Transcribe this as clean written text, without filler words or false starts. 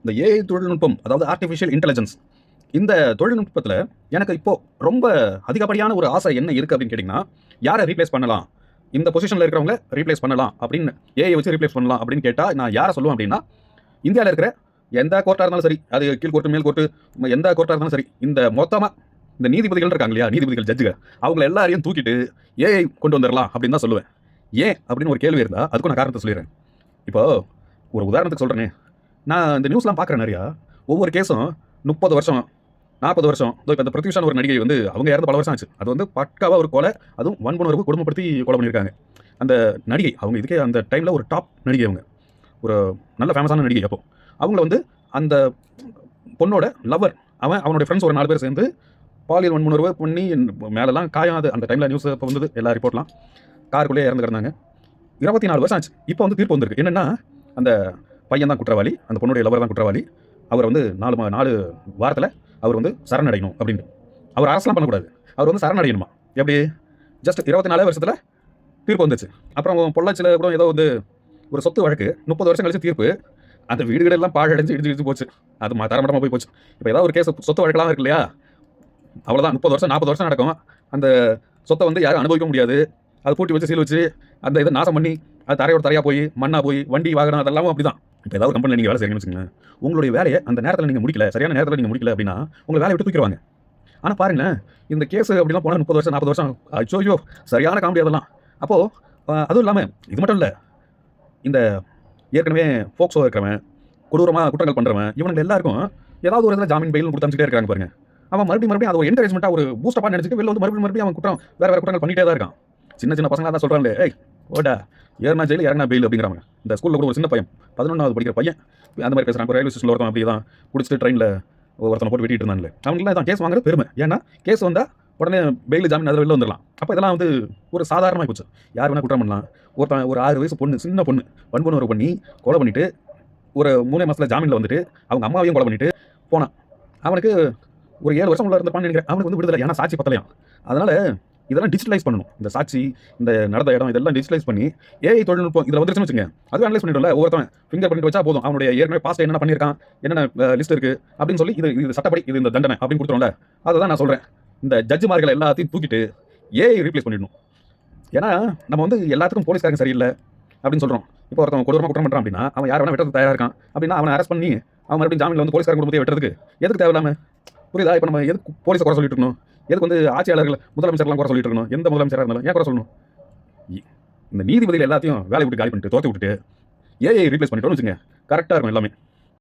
இந்த ஏஐ தொழில்நுட்பம், அதாவது ஆர்டிஃபிஷியல் இன்டெலிஜென்ஸ், இந்த தொழில்நுட்பத்தில் எனக்கு இப்போ ரொம்ப அதிகப்படியான ஒரு ஆசை என்ன இருக்குது அப்படின்னு கேட்டிங்கன்னா, யாரை ரீப்ளேஸ் பண்ணலாம், இந்த பொசிஷனில் இருக்கிறவங்க ரீப்ளேஸ் பண்ணலாம் அப்படின்னு, ஏஐ வச்சு ரீப்ளேஸ் பண்ணலாம் அப்படின்னு கேட்டால் நான் யாரை சொல்லுவேன் அப்படின்னா, இந்தியாவில் இருக்கிற எந்த கோர்ட்டாக இருந்தாலும் சரி, அது கீழ் கோர்ட்டு மேல் கோர்ட்டு எந்த கோர்ட்டாக இருந்தாலும் சரி, இந்த மொத்தமாக இந்த நீதிபதிகள் இருக்காங்க இல்லையா, நீதிபதிகள் ஜட்ஜுகள், அவங்கள எல்லாரையும் தூக்கிட்டு ஏஐ கொண்டு வந்துடலாம் அப்படின்னு தான் சொல்லுவேன். ஏன் அப்படின்னு ஒரு கேள்வி இருந்தால் அதுக்கும் நான் காரணத்தை சொல்லிடுறேன். இப்போ ஒரு உதாரணத்துக்கு சொல்கிறேனே, நான் இந்த நியூஸ்லாம் பார்க்குறேன் நிறையா. ஒவ்வொரு கேஸும் 30 வருஷம் 40 வருஷம். இப்போ இந்த பிருத்திவிஷான்னு ஒரு நடிகை வந்து அவங்க இறந்து பல வருஷம் ஆச்சு. அது வந்து பக்காவாக ஒரு கொலை, அதுவும் வன்புணர்வு குடும்பப்படுத்தி கொலை பண்ணியிருக்காங்க. அந்த நடிகை அவங்க இதுக்கே அந்த டைமில் ஒரு டாப் நடிகை, அவங்க ஒரு நல்ல ஃபேமஸான நடிகை. அப்போ அவங்கள வந்து அந்த பொண்ணோட லவர் அவனுடைய ஃப்ரெண்ட்ஸ் ஒரு 4 பேர் சேர்ந்து பாலியல் வன்புணர்வு பண்ணி மேலெல்லாம் காயம். அது அந்த டைமில் நியூஸ் இப்போ வந்தது, எல்லா ரிப்போர்ட்லாம் காருக்குள்ளேயே இறந்து கிடந்தாங்க. 24 வருஷம் ஆச்சு. இப்போ வந்து தீர்ப்பு வந்திருக்கு. என்னென்னா, அந்த பையன் தான் குற்றவாளி, அந்த பொண்ணுடைய லவர் தான் குற்றவாளி. அவர் வந்து 4 வாரத்தில் அவர் வந்து சரணடையணும் அப்படின்ட்டு. அவர் அரசுலாம் பண்ணக்கூடாது, அவர் வந்து சரணடையணுமா. எப்படி ஜஸ்ட் 24 வருஷத்தில் தீர்ப்பு வந்துச்சு. அப்புறம் பொள்ளாச்சியில் கூட ஏதோ வந்து ஒரு சொத்து வழக்கு 30 வருஷம் கழிச்சு தீர்ப்பு. அந்த வீடுகளெல்லாம் பாழடைஞ்சு இடிச்சு போச்சு. அது தரமட்டமாக போய் போச்சு. இப்போ ஏதாவது ஒரு கேஸ் சொத்து வழக்கெல்லாம் இருக்கு இல்லையா, அவ்வளோதான். 30 வருஷம் 40 வருஷம் நடக்கும். அந்த சொத்தை வந்து யாரும் அனுபவிக்க முடியாது. அது பூட்டி வச்சு சீல் வச்சு அந்த இதை நாசம் பண்ணி அது தரையோட தரையாக போய் மண்ணாக போய் வண்டி வாகனம் அதெல்லாம் அப்படி தான். இப்போ ஏதாவது கம்பெனியில் நீங்கள் வேலை செய்யணும்னு வச்சுக்கோங்க, உங்களுடைய வேலையை அந்த நேரத்தில் நீங்கள் முடிக்கல, சரியான நேரத்தில் நீங்கள் முடிக்கல அப்படின்னா உங்களை வேலையை விட்டு தூக்கிடுவாங்க. ஆனால் பாருங்களேன், இந்த கேஸ் அப்படிலாம் போனால் 30 வருஷம் 40 வருஷம் ஐயோ சரியான காமெடி அதெல்லாம். அப்போது அதுவும் இல்லாமல் இது மட்டும் இல்லை, இந்த ஏற்கனவே ஃபோக்ஸோ இருக்கிறவன், கொடூரமாக குற்றங்கள் பண்ணுறவன், இவனுக்கு எல்லாருக்கும் ஏதாவது ஒரு இதில் ஜாமீன் பெயில் கொடுத்து அமைச்சிட்டே இருக்காங்க பாருங்க. அவன் மறுபடியும் அது ஒரு என்கரேஜ்மெண்ட்டாக ஒரு பூஸ்டப்பாக நினச்சிட்டு வெளில வந்து மறுபடியும் அவன் குற்றம் வேறு குற்றங்கள் பண்ணிகிட்டே தான் இருக்கான். சின்ன பசங்களாக தான் சொல்கிறாங்களே, ஏய் ஓடா ஏறினா ஜெயில் இறங்கினா பெயில் அப்படிங்கிறாங்க. இந்த ஸ்கூலில் கூட ஒரு சின்ன பையன் 11வது படிக்கிற பையன் அந்த மாதிரி பேசுகிறான். ரயில்வே ஸ்டேஷனில் ஒருத்தன் அப்படி தான் பிடிச்சிட்டு ட்ரெயினில் ஒருத்தனை போட்டு வெட்டிட்டு இருந்தாங்களே, அவங்களுக்குலாம் தான் கேஸ் வாங்குறது பெருமை. ஏன்னா கேஸ் வந்தால் உடனே பெயில் ஜாமீன் அதில் வெளில வந்துடலாம். அப்போ இதெல்லாம் வந்து ஒரு சாதாரணமாக போச்சு. யார் வேணால் குற்றம் பண்ணலாம். ஒருத்தன் ஒரு 6 வயசு பொண்ணு, சின்ன பொண்ணு வன்புணர்வு பண்ணி கொலை பண்ணிவிட்டு ஒரு 3 மாதத்தில் ஜாமீனில் வந்துட்டு அவங்க அம்மாவையும் கொலை பண்ணிவிட்டு போனான். அவனுக்கு ஒரு 7 வருஷம் உள்ள இருந்திருப்பான்னு நினைக்கிறேன். அவனுக்கு வந்து விடுதலை, ஏன்னா சாட்சி பத்தலையாம். அதனால் இதெல்லாம் டிஜிட்டலைஸ் பண்ணணும். இந்த சாட்சி, இந்த நடந்த இடம், இதெல்லாம் டிஜிட்டலைஸ் பண்ணி ஏஐ தொழில்நுட்பம் இதில் வந்துருச்சுன்னு வச்சுங்க, அது அனலைஸ் பண்ணிடும்ல. ஒவ்வொருத்தன் ஃபிங்கர் பிரிண்ட் வச்சா போதும், அவனுடைய ஏற்கனவே பாஸ்ட் என்னென்ன பண்ணியிருக்கான், என்னென்ன லிஸ்ட் இருக்குது அப்படின்னு சொல்லி இது சட்டப்படி இது இந்த தண்டனை அப்படின்னு கொடுத்துரும்ல. அதை தான் நான் சொல்கிறேன். இந்த ஜட்ஜுமார்கள் எல்லாத்தையும் தூக்கிட்டு ஏஐ ரீப்ளேஸ் பண்ணிடணும். ஏன்னா நம்ம வந்து எல்லாத்துக்கும் போலீஸ்காரங்க சரியில்லை அப்படின்னு சொல்கிறோம். இப்போ ஒருத்தன் கொடூரமாக குற்றம் பண்ணுறான் அப்படின்னா அவன் யார் வேணால் வெட்டுறதுக்கு தயாராக இருக்கான் அப்படின்னா அவனை அரெஸ்ட் பண்ணி அவன் மறுபடியும் ஜாமீனில் வந்து போலீஸ்காரங்க குடும்பத்தை வெட்டுறதுக்கு எதுக்கு தேவையில்லாமல்? புரியுதா? இப்போ நம்ம எதுக்கு போலீஸை குறை சொல்லிட்டு இருக்கணும்? எதுக்கு வந்து ஆட்சியாளர்கள் முதலமைச்சர்லாம் குறை சொல்லிட்டு இருக்கணும்? எந்த முதலமைச்சராக இருந்தாலும் ஏன் குறை சொல்லணும்? இந்த நீதிபதிகள் எல்லாத்தையும் வேலையை விட்டு காலி பண்ணிட்டு தோற்று விட்டுட்டு ஏஐ ரீப்ளேஸ் பண்ணிட்டோம்னு வச்சுங்க, கரெக்டாக இருக்கும் எல்லாமே.